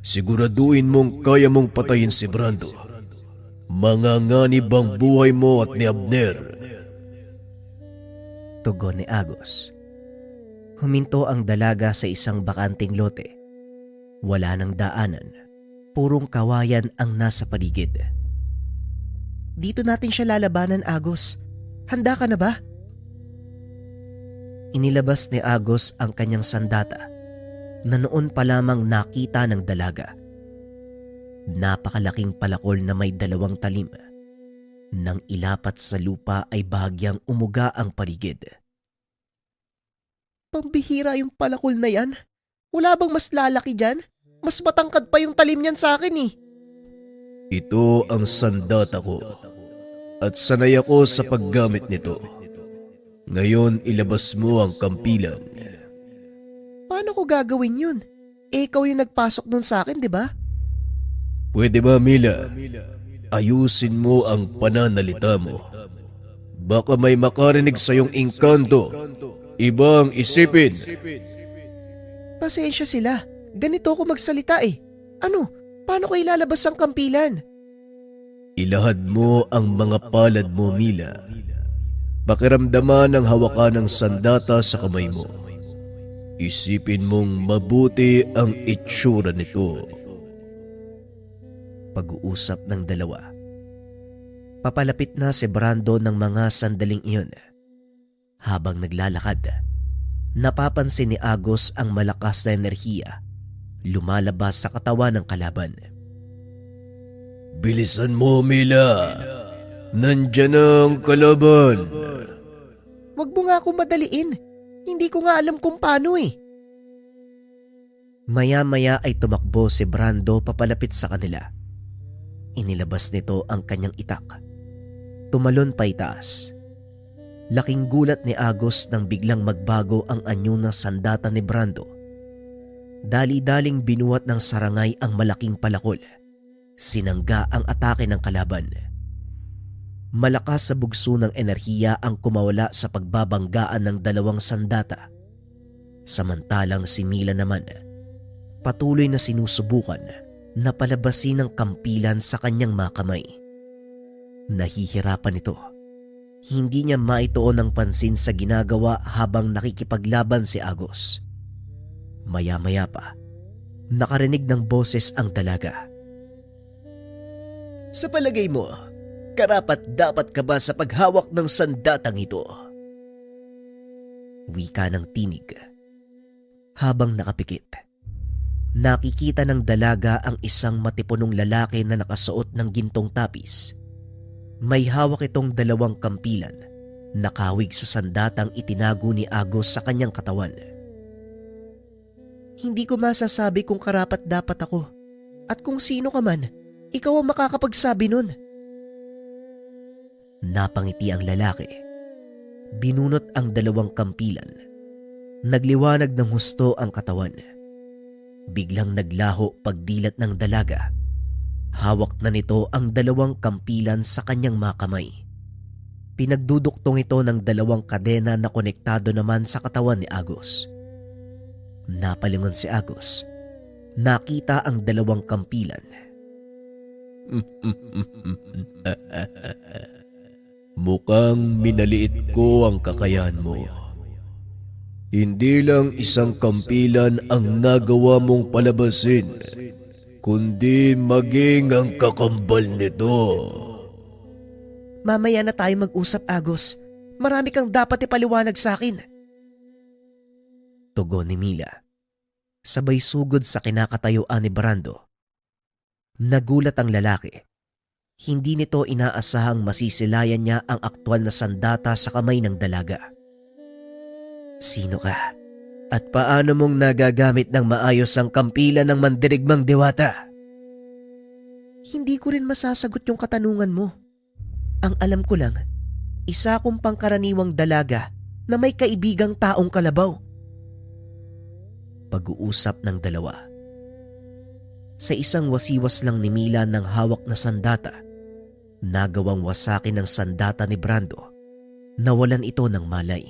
siguraduhin mong kaya mong patayin si Brando. Manganganib ang buhay mo at ni Abner. Tugon ni Agos. Huminto ang dalaga sa isang bakanting lote. Wala nang daanan. Purong kawayan ang nasa paligid. Dito natin siya lalabanan, Agos. Handa ka na ba? Inilabas ni Agos ang kanyang sandata na noon pa lamang nakita ng dalaga. Napakalaking palakol na may 2 talim. Nang ilapat sa lupa ay bahagyang umuga ang paligid. Pambihira yung palakol na yan. Wala bang mas lalaki dyan? Mas matangkad pa yung talim niyan sa akin eh. Ito ang sandata ko at sanay ako sa paggamit nito. Ngayon ilabas mo ang kampilan. Paano ko gagawin yun? Eh, ikaw yung nagpasok nun sa akin, di ba? Pwede ba, Mila? Ayusin mo ang pananalita mo. Baka may makarinig sa iyong engkanto. Ibang isipin. Pasensya sila. Ganito ako magsalita eh. Ano? Paano ko ilalabas ang kampilan? Ilahad mo ang mga palad mo, Mila. Pakiramdaman ang hawakan ng sandata sa kamay mo. Isipin mong mabuti ang itsura nito. Pag-uusap ng dalawa. Papalapit na si Brando ng mga sandaling iyon. Habang naglalakad, napapansin ni Agos ang malakas na enerhiya lumalabas sa katawan ng kalaban. Bilisan mo, Mila. Nandyan ang kalaban. Huwag mo nga akong madaliin. Hindi ko nga alam kung paano eh. Maya-maya ay tumakbo si Brando papalapit sa kanila. Inilabas nito ang kanyang itak. Tumalon pa itaas. Laking gulat ni Agos nang biglang magbago ang anyo ng sandata ni Brando. Dali-daling binuhat ng sarangay ang malaking palakol. Sinangga ang atake ng kalaban. Malakas sa bugso ng enerhiya ang kumawala sa pagbabanggaan ng 2 sandata. Samantalang si Mila naman, patuloy na sinusubukan na palabasin ang kampilan sa kanyang mga kamay. Nahihirapan ito. Hindi niya maituon ng pansin sa ginagawa habang nakikipaglaban si Agos. Maya-maya pa, nakarinig ng boses ang dalaga. Sa palagay mo, karapat-dapat ka ba sa paghawak ng sandatang ito? Wika ng tinig. Habang nakapikit, nakikita ng dalaga ang isang matipunong lalaki na nakasuot ng gintong tapis. May hawak itong 2 kampilan, nakawig sa sandatang itinago ni Agos sa kanyang katawan. Hindi ko masasabi kung karapat-dapat ako. At kung sino ka man, ikaw ang makakapagsabi nun. Napangiti ang lalaki. Binunot ang 2 kampilan. Nagliwanag ng husto ang katawan. Biglang naglaho pagdilat ng dalaga. Hawak na nito ang 2 kampilan sa kanyang mga kamay. Pinagduduktong ito ng 2 kadena na konektado naman sa katawan ni Agos. Napalingon si Agos. Nakita ang 2 kampilan. Mukhang minaliit ko ang kakayahan mo. Hindi lang isang kampilan ang nagawa mong palabasin, kundi maging ang kakambal nito. Mamaya na tayo mag-usap, Agos. Marami kang dapat ipaliwanag sa akin. Tugon ni Mila. Sabay sugod sa kinakatayuan ni Brando. Nagulat ang lalaki. Hindi nito inaasahang masisilayan niya ang aktwal na sandata sa kamay ng dalaga. Sino ka? At paano mong nagagamit ng maayos ang kampilan ng mandirigmang diwata? Hindi ko rin masasagot yung katanungan mo. Ang alam ko lang, isa akong pangkaraniwang dalaga na may kaibigang taong kalabaw. Pag-uusap ng dalawa. Sa isang wasiwas lang ni Mila ng hawak na sandata, nagawang wasakin ng sandata ni Brando. Nawalan ito ng malay.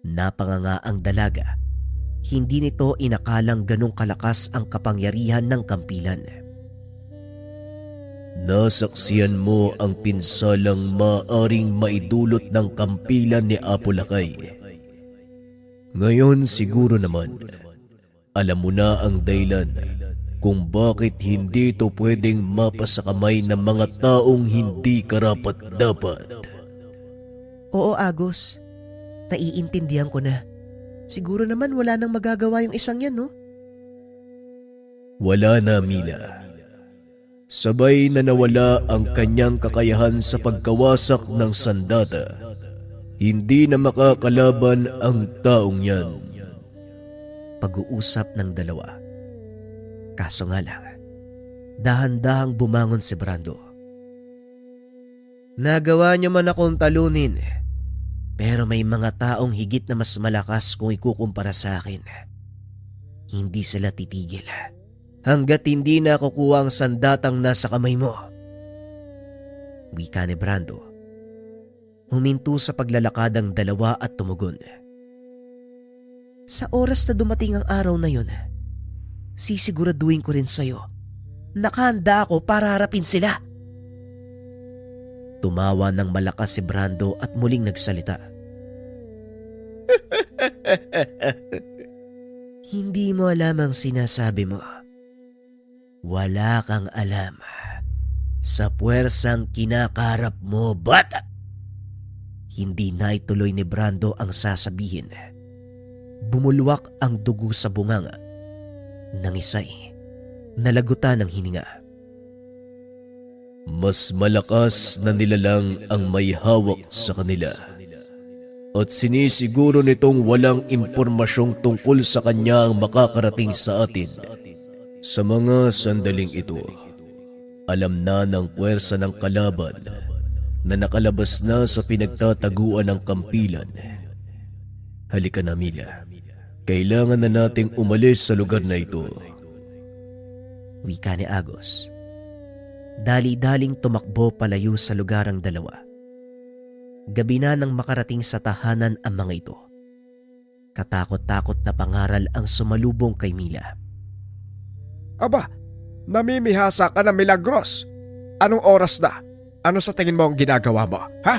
Napanganga ang dalaga. Hindi nito inakalang ganong kalakas ang kapangyarihan ng kampilan. Nasaksiyan mo ang pinsalang maaring maidulot ng kampilan ni Apo Lakay. Ngayon siguro naman, alam mo na ang dahilan kung bakit hindi ito pwedeng mapasakamay ng mga taong hindi karapat-dapat. Oo, Agos. Naiintindihan ko na. Siguro naman wala nang magagawa yung isang yan, no? Wala na, Mila. Sabay na nawala ang kanyang kakayahan sa pagkawasak ng sandata. Hindi na makakalaban ang taong yan. Pag-uusap ng dalawa. Kaso nga lang, dahan-dahang bumangon si Brando. Nagawa niyo man akong talunin, pero may mga taong higit na mas malakas kung ikukumpara sa akin. Hindi sila titigil hanggat hindi na kukuha ang sandatang nasa kamay mo. Wika ni Brando. Huminto sa paglalakad ang dalawa at tumugon. Sa oras na dumating ang araw na yun, sisiguraduhin ko rin sa'yo. Nakahanda ako para harapin sila. Tumawa ng malakas si Brando at muling nagsalita. Hindi mo alam ang sinasabi mo. Wala kang alam sa puwersang kinakaharap mo, bata. Hindi na ituloy ni Brando ang sasabihin. Bumulwak ang dugo sa bunganga. Nangisay, nalagutan ng hininga. Mas malakas na nilalang ang may hawak sa kanila. At sinisiguro nitong walang impormasyong tungkol sa kanya ang makakarating sa atin. Sa mga sandaling ito, alam na ng puwersa ng kalaban na nakalabas na sa pinagtataguan ng kampilan. Halika na, Mila. Kailangan na nating umalis sa lugar na ito. Wika ni Agos. Dali-daling tumakbo palayo sa lugar ang dalawa. Gabi na nang makarating sa tahanan ang mga ito. Katakot-takot na pangaral ang sumalubong kay Mila. Aba, namimihasa ka na Milagros. Anong oras na? Ano sa tingin mo ang ginagawa mo? Ha?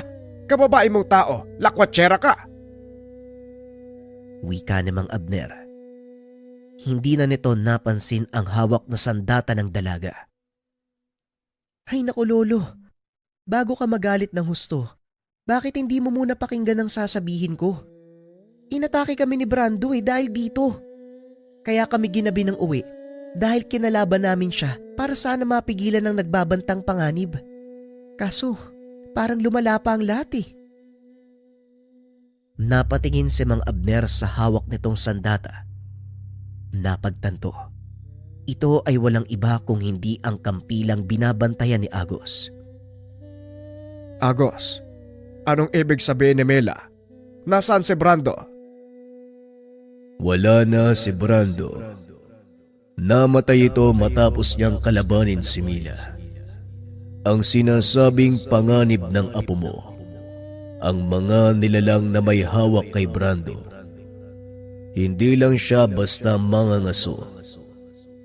Kababae mong tao, lakwatsera ka. Wika ni Mang Abner. Hindi na nito napansin ang hawak na sandata ng dalaga. Ay naku lolo, bago ka magalit ng husto, bakit hindi mo muna pakinggan ang sasabihin ko? Inatake kami ni Brando dahil dito. Kaya kami ginabi ng uwi dahil kinalaban namin siya para sana mapigilan ng nagbabantang panganib. Kaso parang lumala pa ang lahat eh. Napatingin si Mang Abner sa hawak nitong sandata. Napagtanto, ito ay walang iba kung hindi ang kampilang binabantayan ni Agos. Agos, anong ibig sabihin ni Mela? Nasaan si Brando? Wala na si Brando. Namatay ito matapos niyang kalabanin si Mila. Ang sinasabing panganib ng apo mo, ang mga nilalang na may hawak kay Brando. Hindi lang siya basta mangangaso.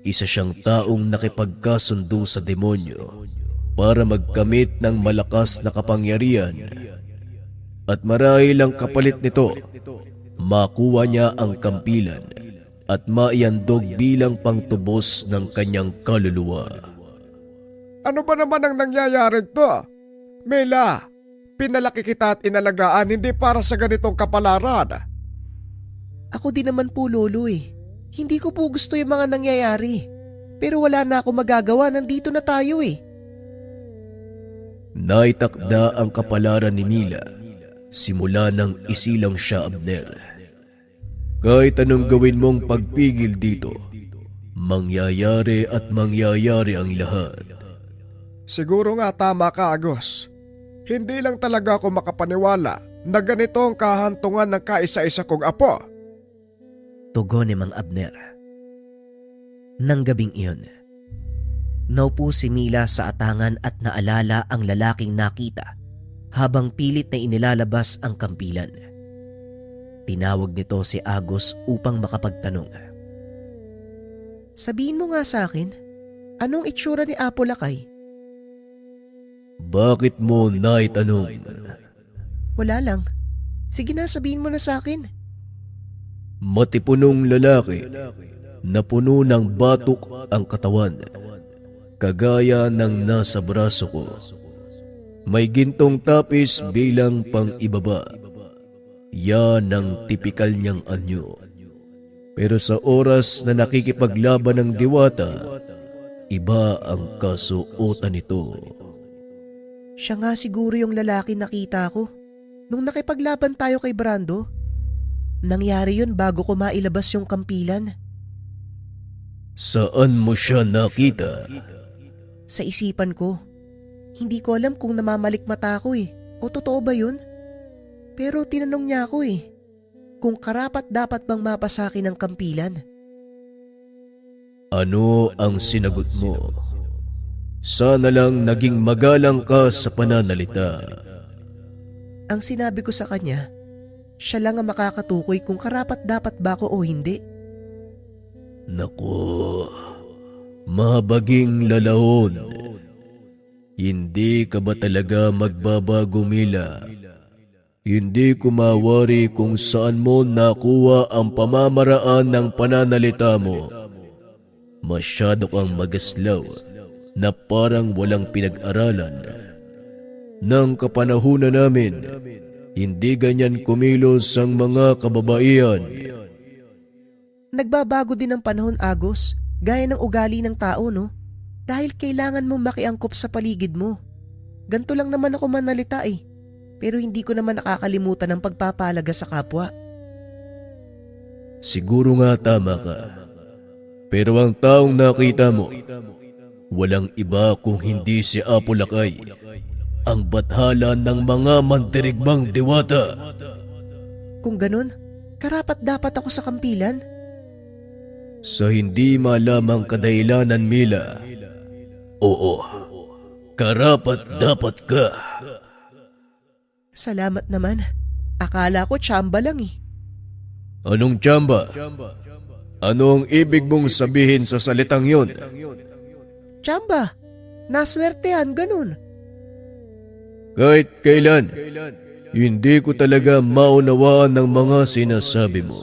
Isa siyang taong nakipagkasundo sa demonyo para magkamit ng malakas na kapangyarihan. At marahil ang kapalit nito, makuha niya ang kampilan at maiandog bilang pangtubos ng kanyang kaluluwa. Ano ba naman ang nangyayari to? Mela, pinalaki kita at inalagaan hindi para sa ganitong kapalaran. Ako din naman po lolo eh. Hindi ko po gusto yung mga nangyayari. Pero wala na ako magagawa, nandito na tayo eh. Naitakda ang kapalaran ni Mila simula nang isilang siya, Abner. Kahit anong gawin mong pagpigil dito, mangyayari at mangyayari ang lahat. Siguro nga tama ka, Agos. Hindi lang talaga ako makapaniwala na ganito ang kahantungan ng kaisa-isa kong apo. Tugon ni Mang Abner. Nang gabing iyon, naupo si Mila sa atangan at naalala ang lalaking nakita habang pilit na inilalabas ang kampilan. Tinawag nito si Agos upang makapagtanong. Sabihin mo nga sa akin, anong itsura ni Apo Lakay? Bakit mo naitanong? Wala lang. Sige na, sabihin mo na sa akin. Matipunong lalaki na puno ng batok ang katawan, kagaya ng nasa braso ko. May gintong tapis bilang pang-ibaba. Yan ang tipikal niyang anyo. Pero sa oras na nakikipaglaban ng diwata, iba ang kasuotan nito. Siya nga siguro yung lalaki nakita ko nung nakipaglaban tayo kay Brando. Nangyari yun bago ko mailabas yung kampilan. Saan mo siya nakita? Sa isipan ko, hindi ko alam kung namamalikmata ako o totoo ba yun? Pero tinanong niya ako kung karapat dapat bang mapasakin ang kampilan. Ano ang sinagot mo? Sana lang naging magalang ka sa pananalita. Ang sinabi ko sa kanya, siya lang ang makakatukoy kung karapat dapat ba ako o hindi. Naku, mahabaging lalahon. Hindi ka ba talaga magbabago, Mila? Hindi ko mawari kung saan mo nakuha ang pamamaraan ng pananalita mo. Masyado kang magaslaw na parang walang pinag-aralan. Nang kapanahunan namin, hindi ganyan kumilos ang mga kababaihan. Nagbabago din ang panahon, Agos, gaya ng ugali ng tao, no? Dahil kailangan mo makiangkop sa paligid mo. Ganto lang naman ako manalita pero hindi ko naman nakakalimutan ang pagpapalaga sa kapwa. Siguro nga tama ka. Pero ang taong nakita mo, walang iba kung hindi si Apo Lakay, ang bathala ng mga mandirigmang diwata. Kung ganun, karapat dapat ako sa kampilan? Sa hindi malamang kadahilanan, Mila, oo, karapat dapat ka. Salamat naman. Akala ko tsamba lang Anong tsamba? Ano ang ibig mong sabihin sa salitang yon? Tsamba, naswertehan, ganun. Kahit kailan, hindi ko talaga maunawaan ng mga sinasabi mo.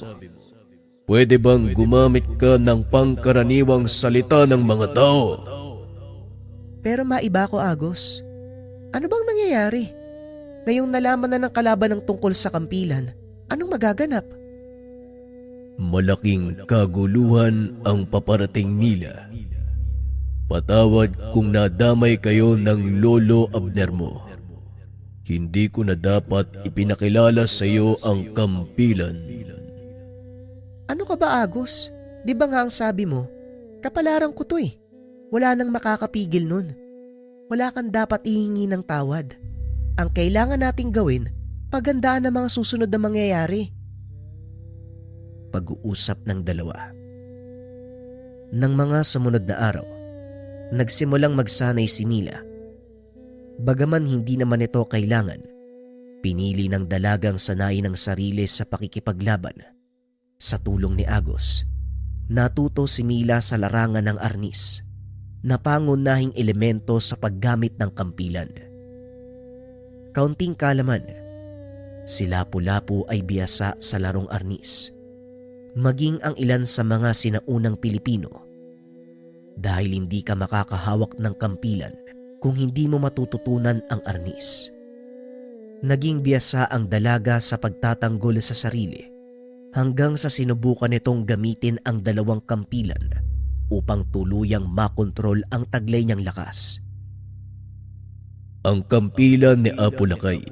Pwede bang gumamit ka ng pangkaraniwang salita ng mga tao? Pero maiba ko, Agos. Ano bang nangyayari? Ngayong nalaman na ng kalaban ng tungkol sa kampilan, anong magaganap? Malaking kaguluhan ang paparating nila. Patawad kung nadamay kayo ng lolo Abner mo. Hindi ko na dapat ipinakilala sa iyo ang kampilan. Ano ka ba, Agos? Di ba nga ang sabi mo, kapalaran ko to Wala nang makakapigil nun. Wala kang dapat ihingi ng tawad. Ang kailangan nating gawin, pagandaan ang mga susunod na mangyayari. Pag-uusap ng dalawa. Nang mga sumunod na araw, nagsimulang magsanay si Mila. Bagaman hindi naman ito kailangan, pinili ng dalagang sanayin ng sarili sa pakikipaglaban. Sa tulong ni Agos, natuto si Mila sa larangan ng arnis, na pangunahing elemento sa paggamit ng kampilan. Kaunting kalaman, si Lapu-Lapu ay biyasa sa larong arnis, maging ang ilan sa mga sinaunang Pilipino, dahil hindi ka makakahawak ng kampilan kung hindi mo matututunan ang arnis. Naging biyasa ang dalaga sa pagtatanggol sa sarili, hanggang sa sinubukan nitong gamitin ang dalawang kampilan upang tuluyang makontrol ang taglay niyang lakas. Ang kampilan ni Apo Lakay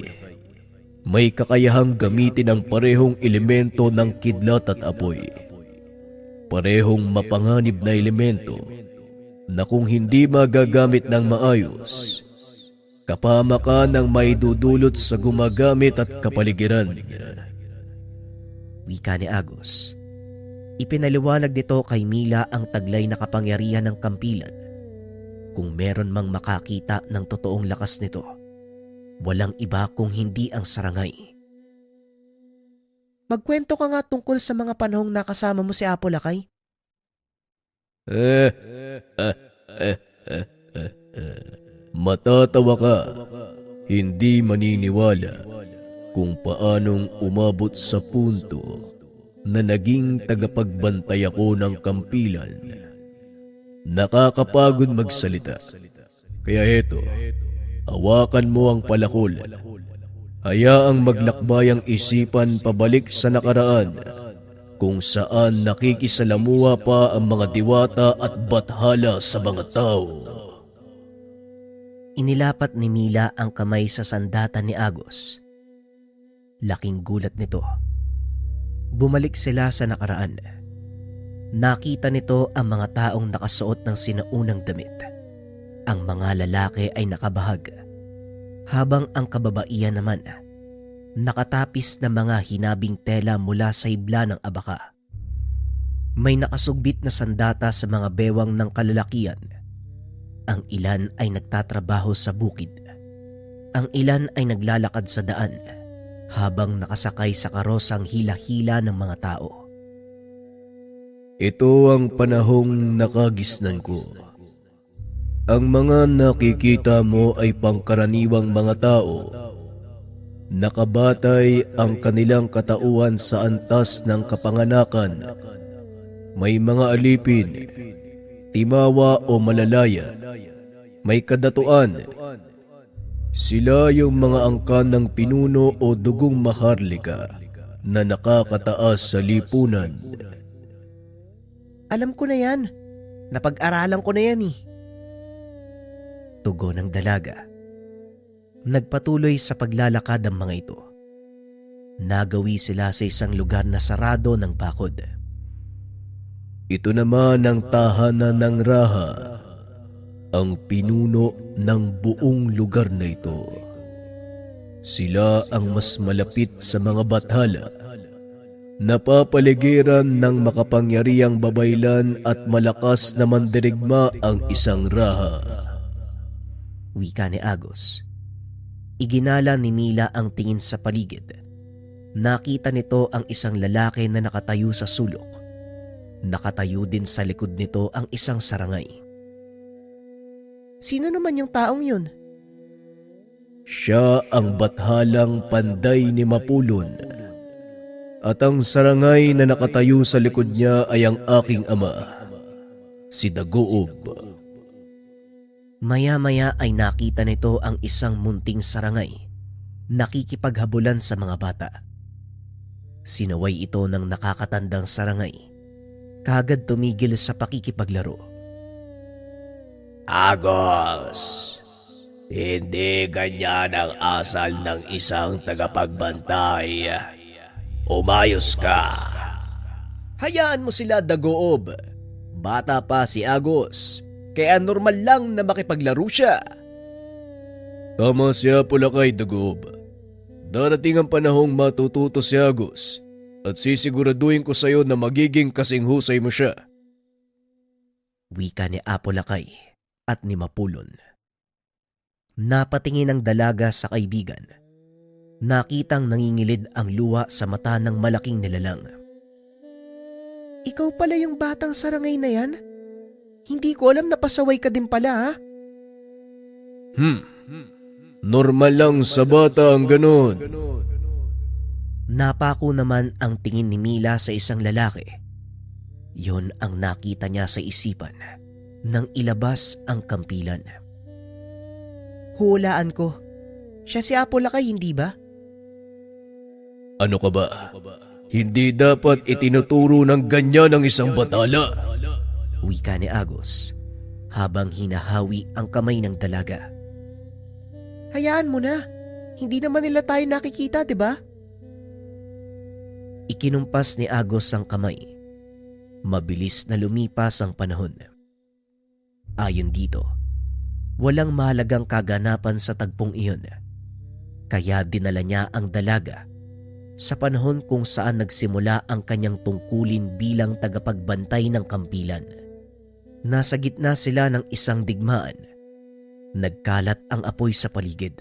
may kakayahang gamitin ang parehong elemento ng kidlat at apoy. Parehong mapanganib na elemento na kung hindi magagamit ng maayos, kapamakan ang may dudulot sa gumagamit at kapaligiran. Wika ni Agos. Ipinaliwanag nito kay Mila ang taglay na kapangyarihan ng kampilan. Kung meron mang makakita ng totoong lakas nito, walang iba kung hindi ang sarangay. Magkwento ka nga tungkol sa mga panahong nakasama mo si Apo Lakay. Matatawa ka. Hindi maniniwala kung paanong umabot sa punto na naging tagapagbantay ako ng kampilan. Nakakapagod magsalita. Kaya heto, hawakan mo ang palakol. Hayaang maglakbay ang isipan pabalik sa nakaraan, kung saan nakikisalamuha pa ang mga diwata at bathala sa mga tao. Inilapat ni Mila ang kamay sa sandata ni Agos. Laking gulat nito. Bumalik sila sa nakaraan. Nakita nito ang mga taong nakasuot ng sinaunang damit. Ang mga lalaki ay nakabahag, habang ang kababaihan naman nakatapis na mga hinabing tela mula sa hibla ng abaka. May nakasugbit na sandata sa mga bewang ng kalalakian. Ang ilan ay nagtatrabaho sa bukid. Ang ilan ay naglalakad sa daan habang nakasakay sa karosang hila-hila ng mga tao. Ito ang panahong nakagisnan ko. Ang mga nakikita mo ay pangkaraniwang mga tao. Nakabatay ang kanilang katauhan sa antas ng kapanganakan. May mga alipin, timawa o malalaya. May kadatuan. Sila yung mga angkan ng pinuno o dugong maharlika na nakakataas sa lipunan. Alam ko na yan. Napag-aralan ko na yan eh. Tugon ng dalaga. Nagpatuloy sa paglalakad ang mga ito. Nagawi sila sa isang lugar na sarado ng bakod. Ito naman ang tahanan ng Raha, ang pinuno ng buong lugar na ito. Sila ang mas malapit sa mga bathala. Napapaligiran ng makapangyarihang babaylan at malakas na mandirigma ang isang Raha. Wika ni Agos. Iginala ni Mila ang tingin sa paligid. Nakita nito ang isang lalaki na nakatayo sa sulok. Nakatayo din sa likod nito ang isang sarangay. Sino naman yung taong yun? Siya ang bathalang panday ni Mapulon. At ang sarangay na nakatayo sa likod niya ay ang aking ama, si Dagoob. Maya-maya ay nakita nito ang isang munting sarangay, nakikipaghabulan sa mga bata. Sinaway ito ng nakakatandang sarangay. Kaagad tumigil sa pakikipaglaro. Agos, hindi ganyan ang asal ng isang tagapagbantay. Umayos ka. Hayaan mo sila, Dagoob. Bata pa si Agos, kaya normal lang na makipaglaro siya. Tama siya pula kay Dagoob. Darating ang panahong matututo si Agos at sisiguraduhin ko sa iyo na magiging kasing husay mo siya. Wika ni Apo Lakay at ni Mapulon. Napatingin ang dalaga sa kaibigan. Nakitang nangingilid ang luha sa mata ng malaking nilalang. Ikaw pala yung batang sarangay na yan? Hindi ko alam na pasaway ka din pala ha? Normal lang sa bata ang ganon. Napako naman ang tingin ni Mila sa isang lalaki. Yun ang nakita niya sa isipan nang ilabas ang kampilan. Hulaan ko. Siya si Apo Lakay, hindi ba? Ano ka ba? Hindi dapat itinuturo ng ganyan ang isang batala. Wika ni Agos habang hinahawi ang kamay ng dalaga. Hayaan mo na. Hindi naman nila tayo nakikita, di ba? Ikinumpas ni Agos ang kamay. Mabilis na lumipas ang panahon. Ayon dito, walang mahalagang kaganapan sa tagpong iyon. Kaya dinala niya ang dalaga sa panahon kung saan nagsimula ang kanyang tungkulin bilang tagapagbantay ng kampilan. Nasa gitna sila ng isang digmaan. Nagkalat ang apoy sa paligid.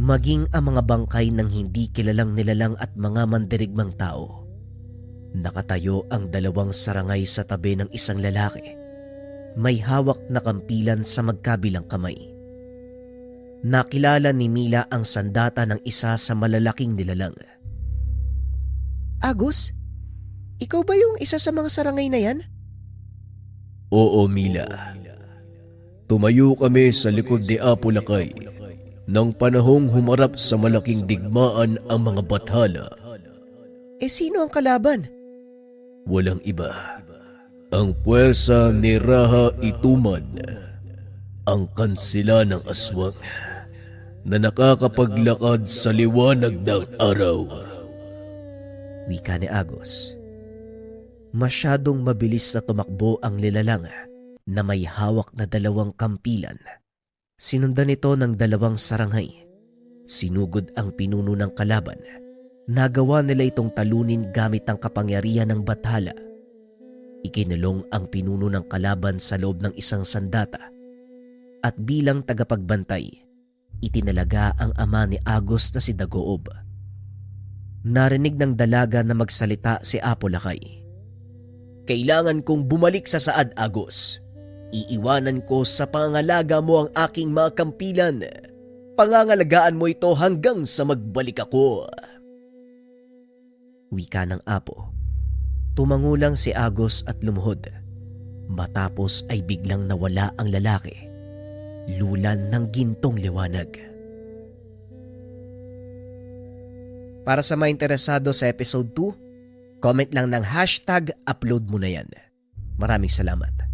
maging ang mga bangkay ng hindi kilalang nilalang at mga mandirigmang tao. Nakatayo ang dalawang sarangay sa tabi ng isang lalaki. May hawak na kampilan sa magkabilang kamay. Nakilala ni Mila ang sandata ng isa sa malalaking nilalang. Agus, ikaw ba yung isa sa mga sarangay na yan? Oo, Mila. Tumayo kami sa likod ni Apo Lakay nang panahong humarap sa malaking digmaan ang mga bathala. Sino ang kalaban? Walang iba. Ang puwersa ni Raha Ituman, ang kansila ng aswang na nakakapaglakad sa liwanag ng araw. Wika ni Agus. Masyadong mabilis na tumakbo ang nilalang na may hawak na dalawang kampilan. Sinundan ito ng dalawang sarangay. Sinugod ang pinuno ng kalaban. Nagawa nila itong talunin gamit ang kapangyarihan ng bathala. Ikinulong ang pinuno ng kalaban sa loob ng isang sandata. At bilang tagapagbantay, itinalaga ang ama ni Agus na si Dagoob. Narinig ng dalaga na magsalita si Apo Lakay. Kailangan kong bumalik sa Saad, Agus. Iiwanan ko sa pangangalaga mo ang aking mga kampilan. Pangangalagaan mo ito hanggang sa magbalik ako. Wika ng Apo. Tumango lang si Agus at lumuhod. Matapos ay biglang nawala ang lalaki. Lulan ng gintong liwanag. Para sa mga interesado sa episode 2, comment lang ng #upload mo na yan. Maraming salamat.